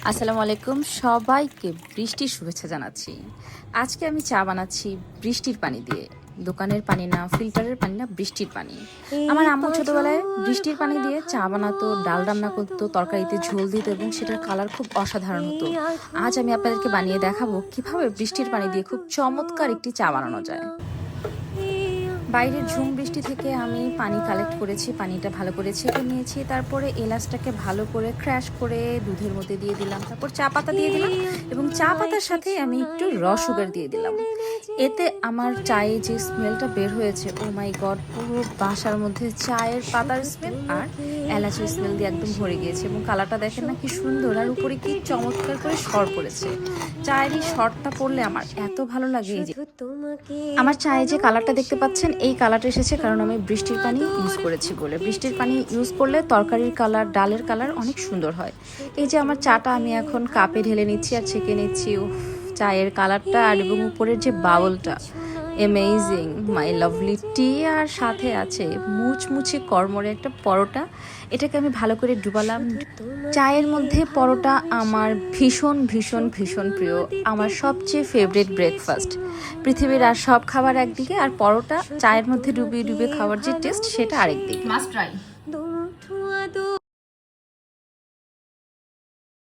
আসসালামু আলাইকুম, সবাইকে বৃষ্টির শুভেচ্ছা জানাচ্ছি। আজকে আমি চা বানাচ্ছি বৃষ্টির পানি দিয়ে। দোকানের পানি না, ফিল্টারের পানি না, বৃষ্টির পানি। আমার আম্মু ছোটবেলায় বৃষ্টির পানি দিয়ে চা বানাতো, ডাল রান্না করতো, তরকারিতে ঝোল দিত এবং সেটার কালার খুব অসাধারণ হতো। আজ আমি আপনাদেরকে বানিয়ে দেখাবো কিভাবে বৃষ্টির পানি দিয়ে খুব চমৎকার একটি চা বানানো যায়। বাইরের ঝুম বৃষ্টি থেকে আমি পানি কালেক্ট করেছি, পানিটা ভালো করে ছেঁকে নিয়েছি। তারপরে এলাচটাকে ভালো করে ক্র্যাশ করে দুধের মধ্যে দিয়ে দিলাম, তারপর চা পাতা দিয়ে দিলাম এবং চা পাতার সাথে আমি একটু র সুগার দিয়ে দিলাম। এতে আমার চায়ে যে স্মেলটা বের হয়েছে, ও মাই গড, পুরো বাসার মধ্যে চায়ের পাতার স্মেল আর এলাচের স্মেল দিয়ে একদম ভরে গিয়েছে। এবং কালারটা দেখেন না কি সুন্দর, আর উপরে কি চমৎকার করে সর পড়েছে। চায়ের এই সরটা পড়লে আমার এত ভালো লাগে। এই যে আমার চায়ে যে কালারটা দেখতে পাচ্ছেন, এই কালারটা এসেছে কারণ আমি বৃষ্টির পানি ইউজ করেছি বলে। বৃষ্টির পানি ইউজ করলে তরকারির কালার, ডালের কালার অনেক সুন্দর হয়। এই যে আমার চাটা আমি এখন কাপে ঢেলে নিচ্ছি আর ছেঁকে নিচ্ছি। চায়ের কালারটা আর এবং উপরের যে বাউলটা, অ্যামেজিং, মাই লাভলি টি। আর সাথে আছে মুচমুচে কর্মরে একটা পরোটা, এটাকে আমি ভালো করে ডুবালাম। চায়ের মধ্যে পরোটা আমার ভীষণ ভীষণ ভীষণ প্রিয়, আমার সবচেয়ে ফেভারিট ব্রেকফাস্ট। পৃথিবীর আর সব খাবার একদিকে, আর পরোটা চায়ের মধ্যে ডুবিয়ে ডুবিয়ে খাওয়ার যে টেস্ট, সেটা আরেকদিকে। Must try.